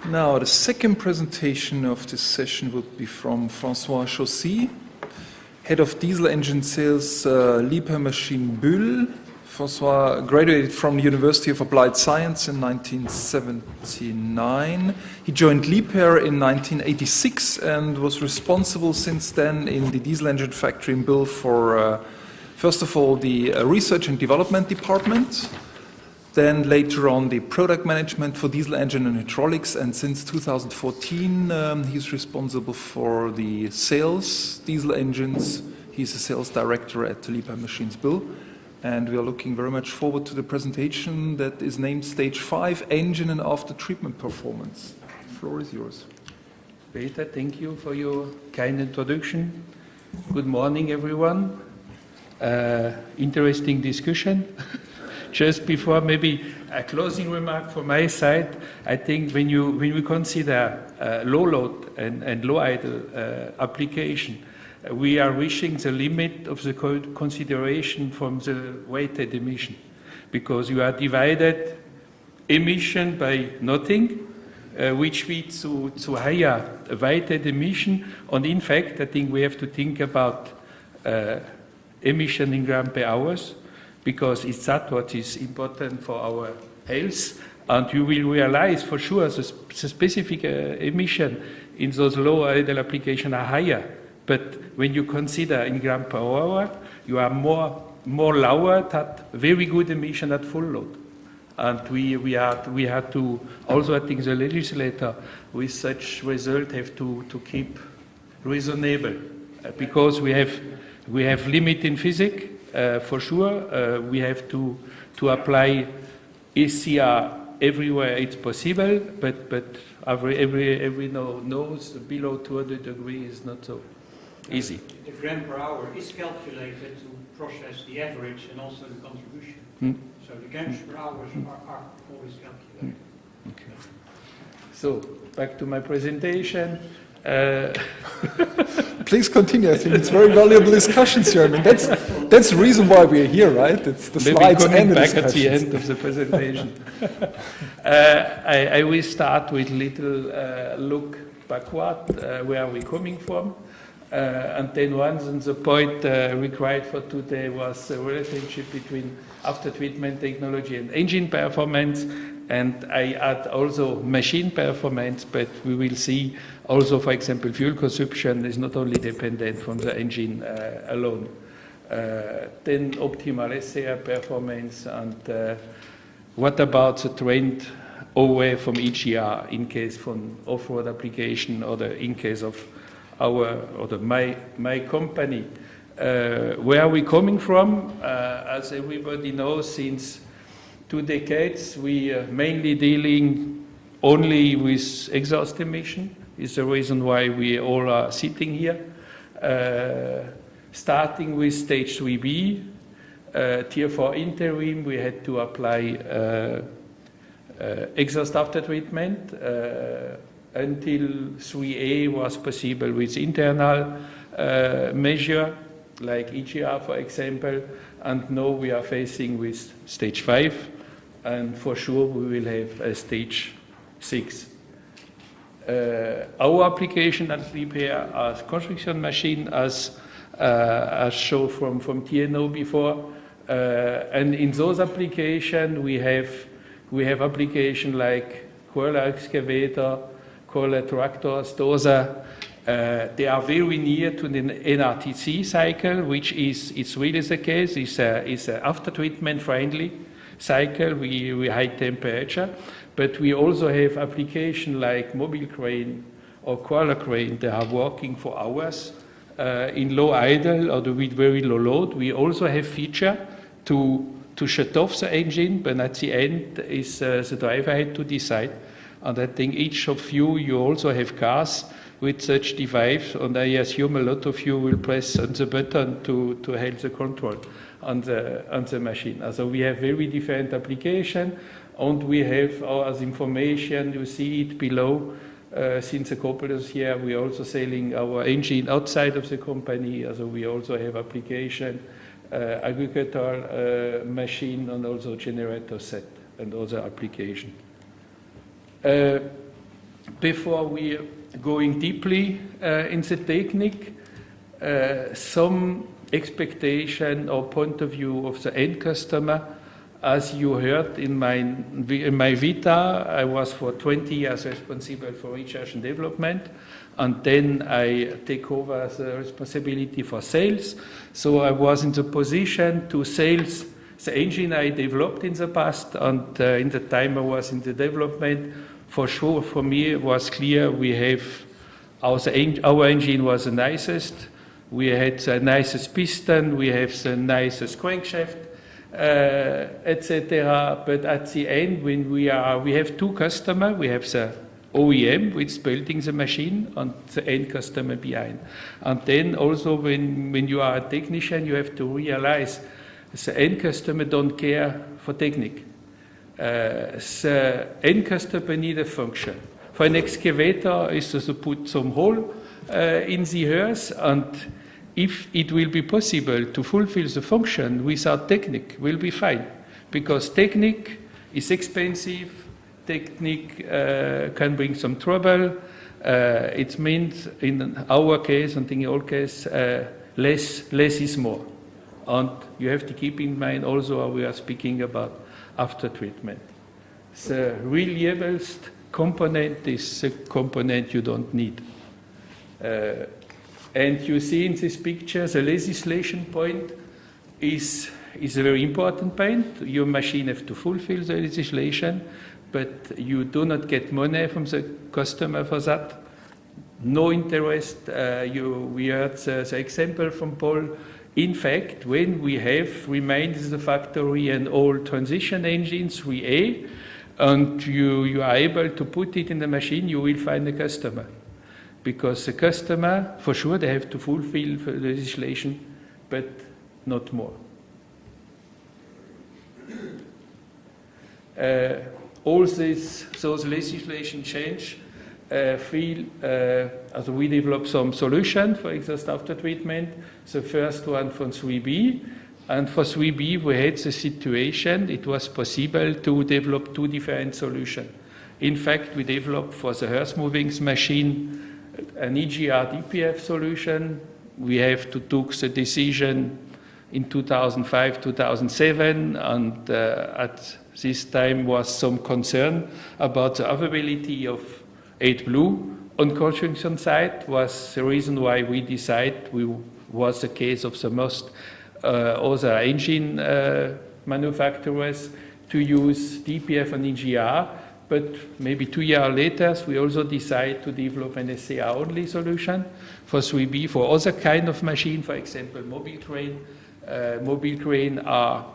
Now, the second presentation of this session would be from Francois Jaussi, Head of Diesel Engine Sales, Liebherr Machine Bulle. Francois graduated from the University of Applied Science in 1979. He joined Liebherr in 1986 and was responsible since then in the diesel engine factory in Bulle for, first of all, the research and development department, then later on the product management for diesel engine and hydraulics, and since 2014 he's responsible for the sales, diesel engines. He's a sales director at Liebherr Machines Bulle. And we are looking very much forward to the presentation that is named Stage 5, Engine and After Treatment Performance. The floor is yours. Peter, thank you for your kind introduction. Good morning, everyone. Interesting discussion. Just before maybe a closing remark from my side, I think when we consider low load and low idle application, we are reaching the limit of the consideration from the weighted emission, because you are divided emission by nothing, which leads to higher weighted emission. And in fact, I think we have to think about emission in gram per hours, because it's that what is important for our health. And you will realize for sure the specific emission in those low idle applications are higher. But when you consider in gram per hour, you are more lower at very good emission at full load. And we had to also, I think the legislator with such result have to keep reasonable, because we have limit in physics for sure. We have to apply SCR everywhere it's possible, but every knows below 200 degrees is not so easy. The gram per hour is calculated to process the average and also the contribution. So the grams per hour are always calculated. Okay. So back to my presentation. Please continue. I think it's very valuable discussions here. I mean, that's the reason why we're here, right? It's the slides and the back discussions. at the end of the presentation. I will start with a little look backward, where are we coming from. And then once on the point required for today was the relationship between after-treatment technology and engine performance. And I add also machine performance, but we will see also, for example, fuel consumption is not only dependent from the engine alone. Then optimal SCR performance, and what about the trend away from EGR in case from off-road application, or in case of my company. Where are we coming from? As everybody knows, since 2 decades, we are mainly dealing only with exhaust emission. Is the reason why we all are sitting here. Starting with stage 3B, tier 4 interim, we had to apply exhaust after treatment. Until 3A was possible with internal measure, like EGR, for example, and now we are facing with stage 5, and for sure we will have a stage 6. Our application at Liebherr as construction machine, as shown from TNO before, and in those applications we have application like coil excavator, coil tractors, dozer. They are very near to the NRTC cycle, which is really the case. It's a after-treatment friendly cycle. We high temperature, but we also have application like mobile crane or crawler crane. They are working for hours in low idle or with very low load. We also have feature to shut off the engine, but at the end is the driver had to decide. And I think each of you also have cars with such device, and I assume a lot of you will press on the button to help the control on the machine. So we have very different application, and we have as information, you see it below, since a couple of years we are also selling our engine outside of the company, so we also have application, agricultural machine, and also generator set and other application. before we are going deeply in the technique, some expectation or point of view of the end customer. As you heard in my vita, I was for 20 years responsible for research and development, and then I take over the responsibility for sales. So I was in the position to sales the engine I developed in the past, and in the time I was in the development, for sure for me it was clear we have our engine was the nicest. We had the nicest piston, we have the nicest crankshaft, etc. But at the end, when we have two customers, we have the OEM, which is building the machine, and the end customer behind. And then also when you are a technician, you have to realize the end customer don't care for technique. The end customer need a function. For an excavator is to put some hole in the earth, and if it will be possible to fulfill the function without technique, will be fine. Because technique is expensive, technique can bring some trouble. It means in our case and in your case, less is more. And you have to keep in mind also we are speaking about after treatment. The reliablest component is the component you don't need. And you see in this picture the legislation point is a very important point. Your machine has to fulfill the legislation, but you do not get money from the customer for that. No interest. We heard the example from Paul. In fact, when we have remained in the factory an old transition engine 3A, and you are able to put it in the machine, you will find a customer. Because the customer, for sure, they have to fulfill the legislation, but not more. All those legislation change we develop some solution for exhaust after treatment. The first one from 3B, and for 3B we had the situation it was possible to develop two different solutions. In fact, we developed for the earth moving machine an EGR DPF solution. We have to take the decision in 2005, 2007, and at this time was some concern about the availability of AdBlue on construction site. Was the reason why we decided was the case of the most other engine manufacturers to use DPF and EGR. But maybe 2 years later, we also decide to develop an SCR only solution for 3B for other kind of machine, for example, mobile train. Mobile train are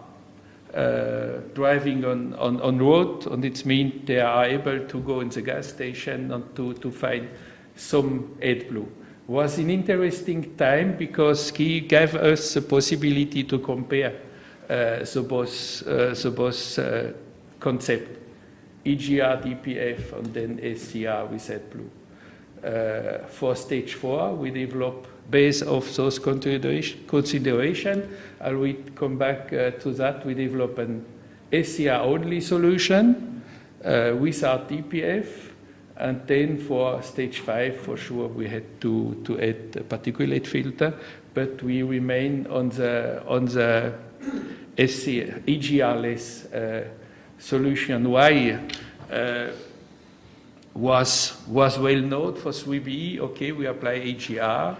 driving on road, and it means they are able to go in the gas station and to find some AdBlue. Was an interesting time because he gave us the possibility to compare the both concept, EGR, DPF, and then SCR with AdBlue. For stage 4, we develop based off those consideration. I will come back to that. We develop an SCR only solution without DPF, and then for stage 5, for sure, we had to add a particulate filter, but we remain on the EGR-less solution. Why? Was well known for 3B. Okay, we apply EGR.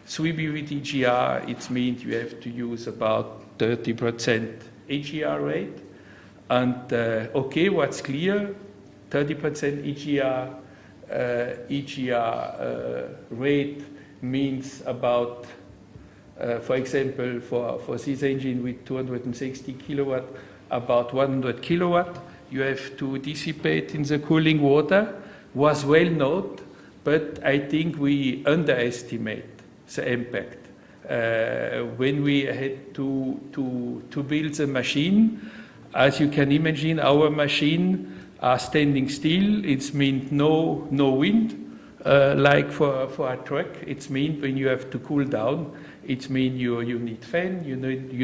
3B with EGR, it means you have to use about 30% EGR rate. And okay, what's clear, 30% EGR rate means about, for example, for this engine with 260 kilowatt, about 100 kilowatt, you have to dissipate in the cooling water. Was well known, but I think we underestimate the impact. When we had to build the machine, as you can imagine, our machine are standing still. It means no wind, like for a truck. It means when you have to cool down, it means you need fan, you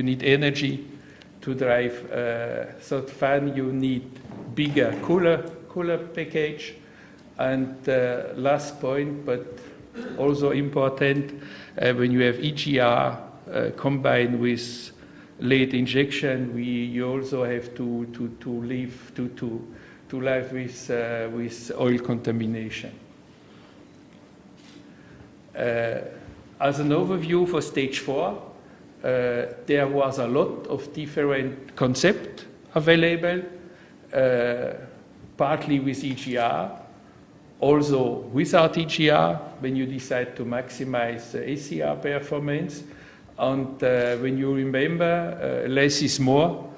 need energy to drive that fan. You need bigger cooler package. And last point, but also important, when you have EGR combined with late injection, you also have to live with oil contamination. As an overview for stage 4, there was a lot of different concepts available, partly with EGR, also without EGR, when you decide to maximize ACR performance. And when you remember, less is more,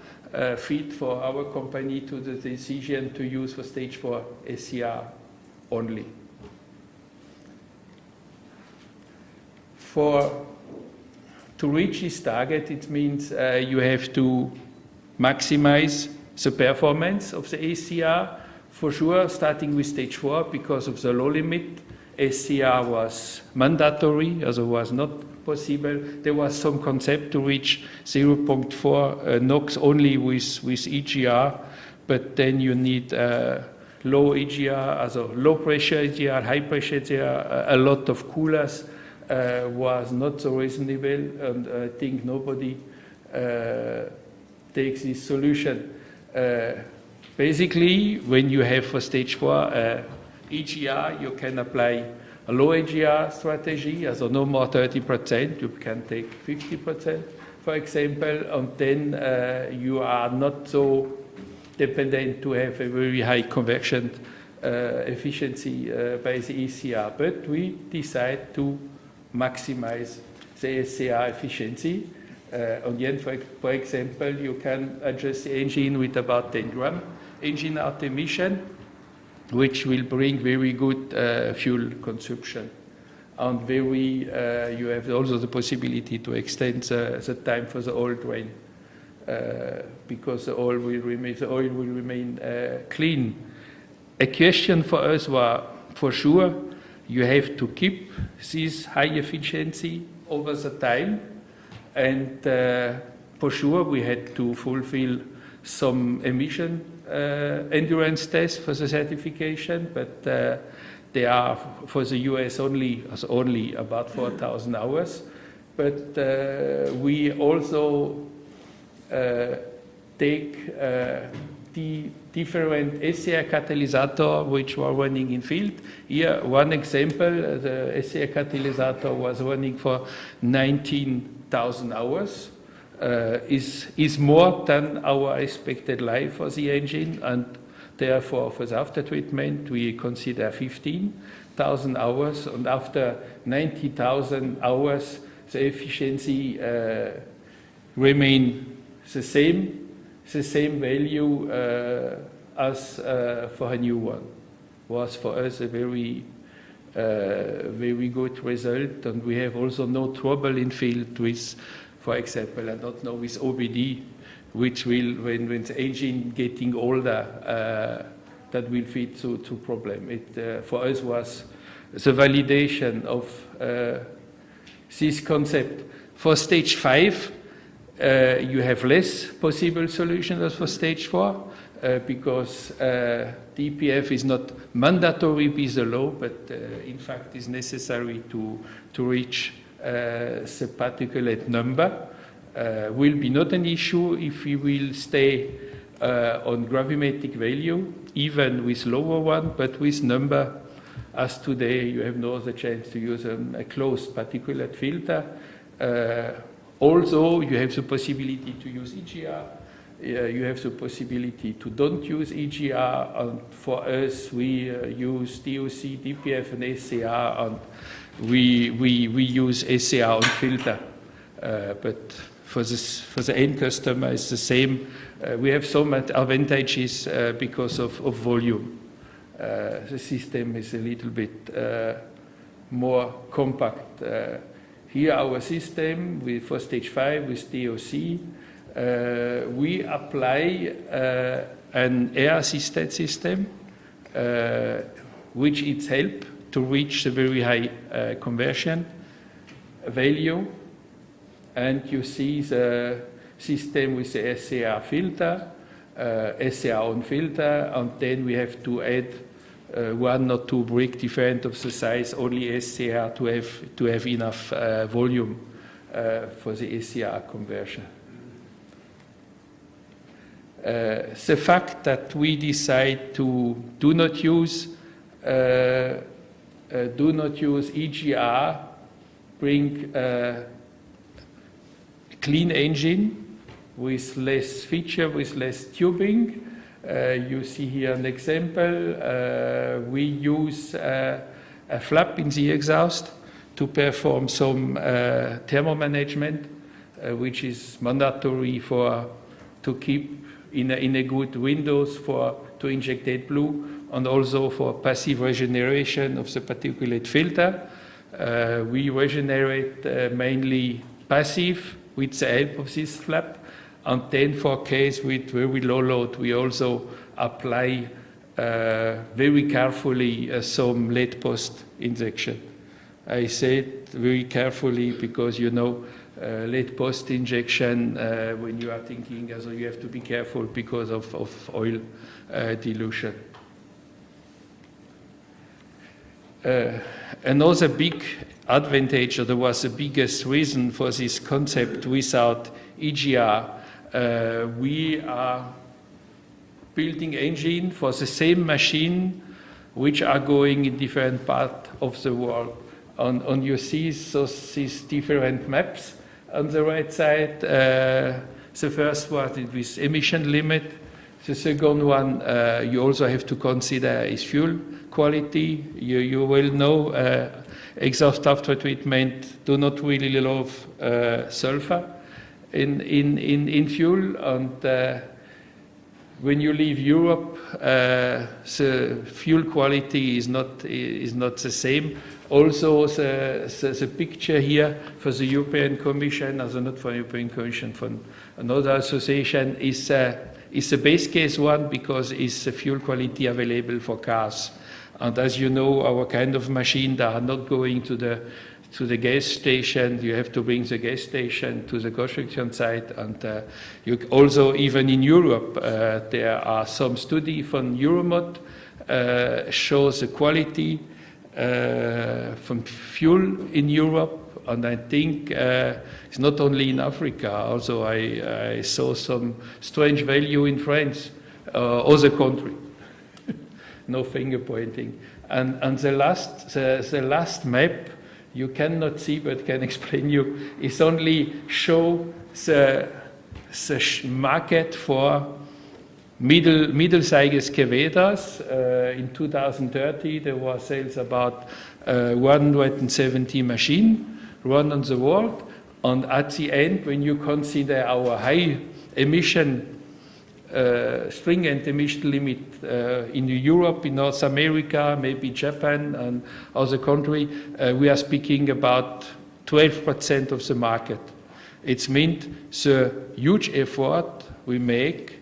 fit for our company to the decision to use for stage 4 ACR only. To reach this target, it means you have to maximize the performance of the ACR, for sure, starting with stage 4, because of the low limit. ACR was mandatory, as it was not possible. There was some concept to reach 0.4 NOx only with EGR, but then you need low EGR, also low pressure EGR, high pressure EGR, a lot of coolers. Was not so reasonable, and I think nobody takes this solution. Basically, when you have for stage 4 EGR, you can apply a low EGR strategy, also no more 30%, you can take 50%, for example, and then you are not so dependent to have a very high conversion efficiency by the ECR, but we decide to maximize the SCR efficiency. On the end, for example, you can adjust the engine with about 10 grams engine out emission, which will bring very good fuel consumption. And you have also the possibility to extend the time for the oil drain, because the oil will remain clean. A question for us was, for sure, you have to keep this high efficiency over the time, and for sure we had to fulfill some emission endurance tests for the certification, but they are for the US only about 4,000 hours. But we also take the different SCR catalysator which were running in field. Here, one example, the SCR catalysator was running for 19,000 hours. Is more than our expected life for the engine, and therefore for the after treatment we consider 15,000 hours, and after 90,000 hours the efficiency remain the same value as for a new one. Was for us a very good result, and we have also no trouble in field with, for example, I don't know, with OBD, which will, when the engine getting older, that will feed to problem. It for us was the validation of this concept. For stage 5, you have less possible solutions as for stage 4, because DPF is not mandatory be the low, but in fact is necessary to reach the particulate number. Will be not an issue if we will stay on gravimetric value, even with lower one, but with number, as today you have no other chance to use a closed particulate filter. Also, you have the possibility to use EGR. You have the possibility to don't use EGR, and for us we use DOC, DPF, and SCR, and we use SCR on filter. But for the end customer, it's the same. We have some advantages because of volume. The system is a little bit more compact. Here, our system for stage 5 with DOC, we apply an air-assisted system, which it helps to reach a very high conversion value. And you see the system with the SCR filter, SCR on filter, and then we have to add one or two brick different of the size, only SCR to have enough volume for the SCR conversion. The fact that we decide to do not use EGR bring a clean engine with less feature, with less tubing. You see here an example. We use a flap in the exhaust to perform some thermal management, which is mandatory to keep in a good windows to inject AdBlue, and also for passive regeneration of the particulate filter. We regenerate mainly passive with the help of this flap, and then for case with very low load, we also apply very carefully some lead post injection. I say it very carefully because lead post injection, when you are thinking, so you have to be careful because of oil dilution. Another big advantage, or there was the biggest reason for this concept without EGR, we are building engine for the same machine which are going in different parts of the world. And you see these different maps on the right side. The first one is with emission limit. The second one you also have to consider is fuel quality. You will know exhaust after treatment do not really love sulfur in fuel, and when you leave Europe, the fuel quality is not the same. Also, the picture here for the European Commission, also not for the European Commission, from another association, is a base case one because it's the fuel quality available for cars. And as you know, our kind of machine, they are not going to the gas station. You have to bring the gas station to the construction site. And you also, even in Europe, there are some studies from Euromod shows the quality from fuel in Europe. And I think it's not only in Africa. Also, I saw some strange value in France, other country. No finger pointing. And the last map you cannot see, but can explain you, is only show the market for middle-sized excavators. In 2030, there were sales about 170 machines run on the world. And at the end, when you consider our high emission, stringent emission limit in Europe, in North America, maybe Japan and other countries, we are speaking about 12% of the market. It means the huge effort we make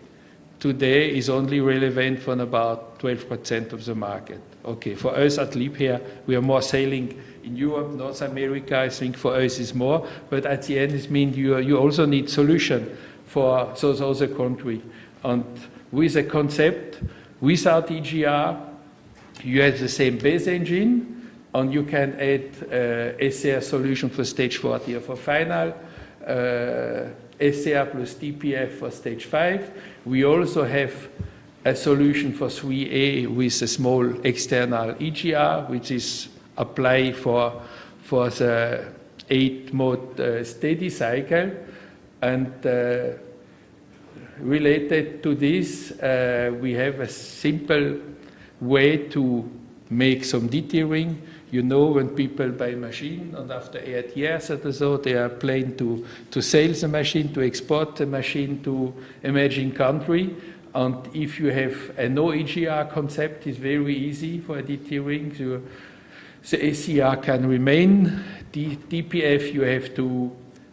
today is only relevant for about 12% of the market. Okay, for us at Liebherr, we are more selling in Europe, North America. I think for us is more, but at the end it means you also need solution for those other countries. And with a concept, without EGR, you have the same base engine, and you can add SCR solution for stage 40 or for final, SCR plus DPF for stage 5. We also have a solution for 3A with a small external EGR, which is applied for the 8-mode steady cycle. And related to this, we have a simple way to make some detailing. You know, when people buy a machine, and after 8 years or so, they are planning to sell the machine, to export the machine to emerging country. And if you have a no EGR concept, it's very easy for detailing. The SCR can remain. The DPF you have to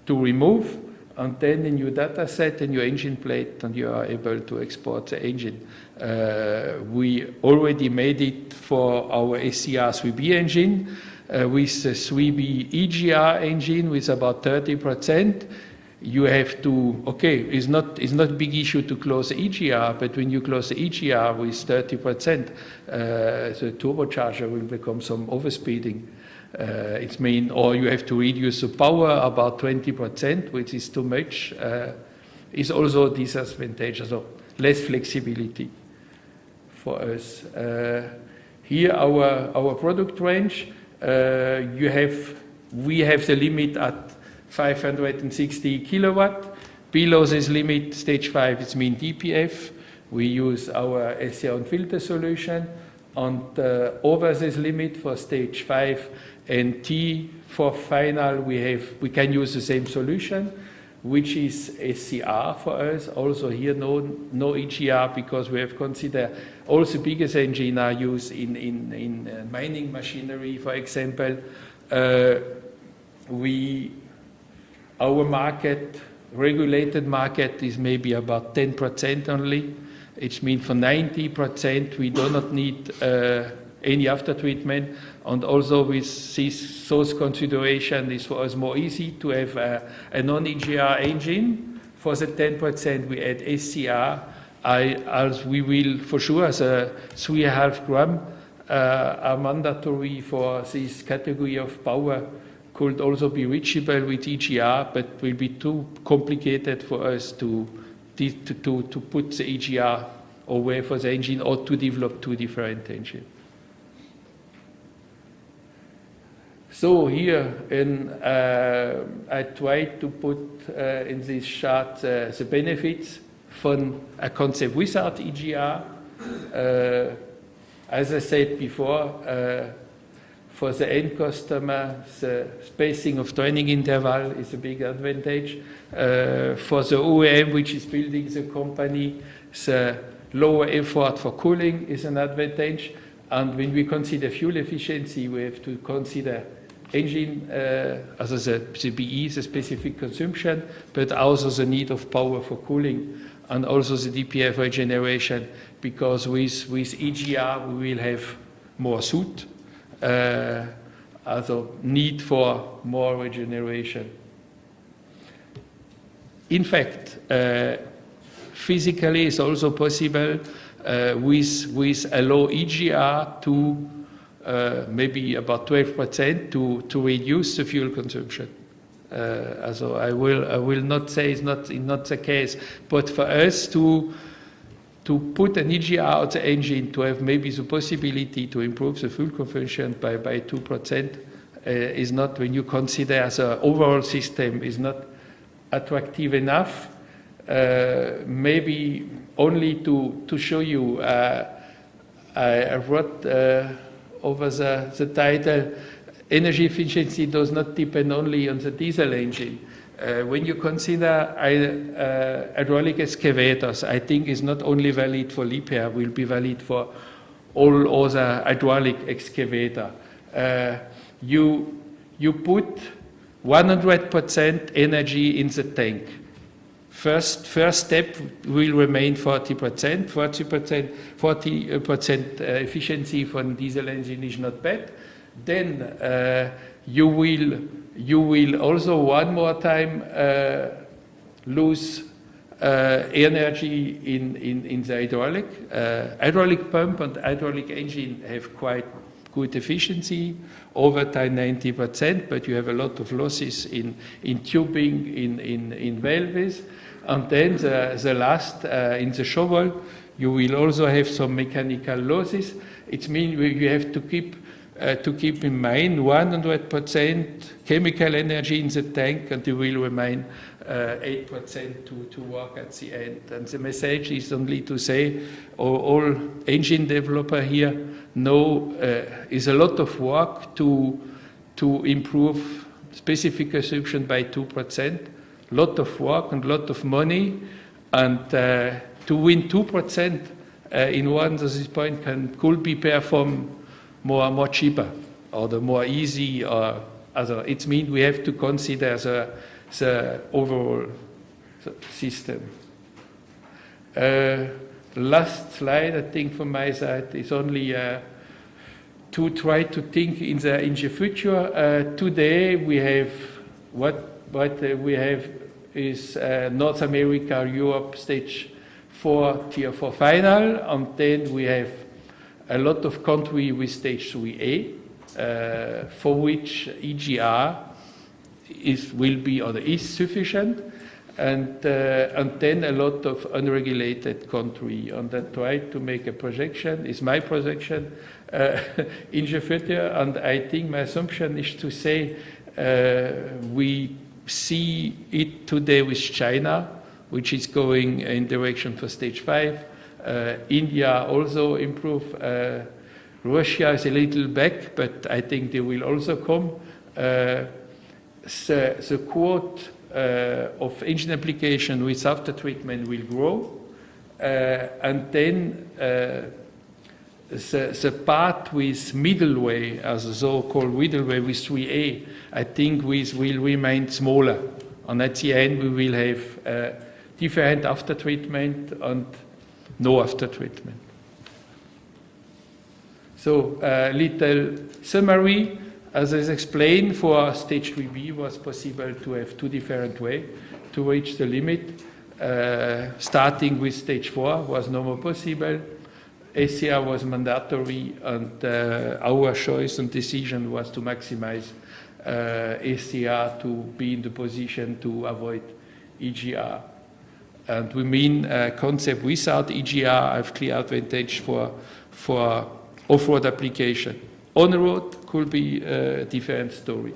remove. And then in your data set and your engine plate, and you are able to export the engine. We already made it for our SCR 3B engine with the 3B EGR engine with about 30%. you have to, okay, it's not a big issue to close the EGR, but when you close the EGR with 30%, the turbocharger will become some overspeeding. It means, or you have to reduce the power about 20%, which is too much, is also a disadvantage, so less flexibility for us. Here our product range, we have the limit at 560 kilowatt. Below this limit, stage 5, it's mean DPF. We use our SCR and filter solution. And over this limit for stage 5 and T for final, we can use the same solution, which is SCR for us. Also here, no EGR, because we have considered all the biggest engines are used in mining machinery, for example. Our market, regulated market, is maybe about 10% only. It means for 90% we do not need any after treatment, and also with this source consideration is for us more easy to have a non-EGR engine. For the 10% we add SCR, as we will for sure, the 3.5 gram are mandatory for this category of power. Could also be reachable with EGR, but will be too complicated for us to put the EGR away for the engine or to develop two different engines. So here, I tried to put in this chart the benefits from a concept without EGR. As I said before, for the end customer, the spacing of training interval is a big advantage. For the OEM, which is building the company, the lower effort for cooling is an advantage. And when we consider fuel efficiency, we have to consider engine, also the BE, the specific consumption, but also the need of power for cooling, and also the DPF regeneration, because with EGR we will have more soot. Also need for more regeneration. In fact, physically it's also possible with a low EGR to maybe about 12% to reduce the fuel consumption. Also I will not say it's not the case, but for us to put an EGR on the engine to have maybe the possibility to improve the fuel consumption by 2% is not, when you consider the overall system, is not attractive enough. Maybe only to show you, I wrote over the title, energy efficiency does not depend only on the diesel engine. When you consider hydraulic excavators, I think is not only valid for Liebherr, will be valid for all other hydraulic excavator. You put 100% energy in the tank. First step will remain 40%. 40% efficiency for a diesel engine is not bad. Then you will also one more time lose energy in the hydraulic. Hydraulic pump and hydraulic engine have quite good efficiency, over time 90%, but you have a lot of losses in tubing, in valves. And then the last, in the shovel, you will also have some mechanical losses. It means you have to keep in mind 100% chemical energy in the tank, and you will remain 8% to work at the end. And the message is only to say all engine developer here know is a lot of work to improve specific consumption by 2%. Lot of work and lot of money, and to win 2% in one at this point could be performed more cheaper or the more easy or other. It means we have to consider the overall system. Last slide, I think, from my side is only to try to think in the future. Today we have what we have is North America, Europe, stage 4, tier 4 final, and then we have a lot of country with stage 3A, for which EGR will be or is sufficient, and then a lot of unregulated country. And I try to make a projection, is my projection, in the future, and I think my assumption is to say we see it today with China, which is going in direction for stage 5. India also improve. Russia is a little back, but I think they will also come. The quote of engine application with after treatment will grow, and then the part with middleway, as the so-called middleway with 3A, I think will remain smaller. And at the end, we will have different after treatment and no after treatment. So, little summary. As I explained, for stage 3B was possible to have 2 different ways to reach the limit. Starting with stage 4 was no more possible. SCR was mandatory, and our choice and decision was to maximize SCR to be in the position to avoid EGR. And we mean concept without EGR have clear advantage for off-road application. On-road could be a different story.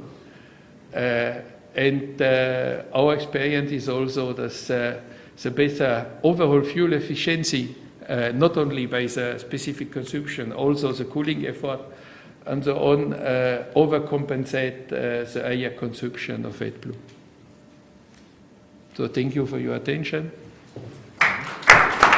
And our experience is also that the better overall fuel efficiency, not only by the specific consumption, also the cooling effort and so on, overcompensate the higher consumption of AdBlue. So thank you for your attention.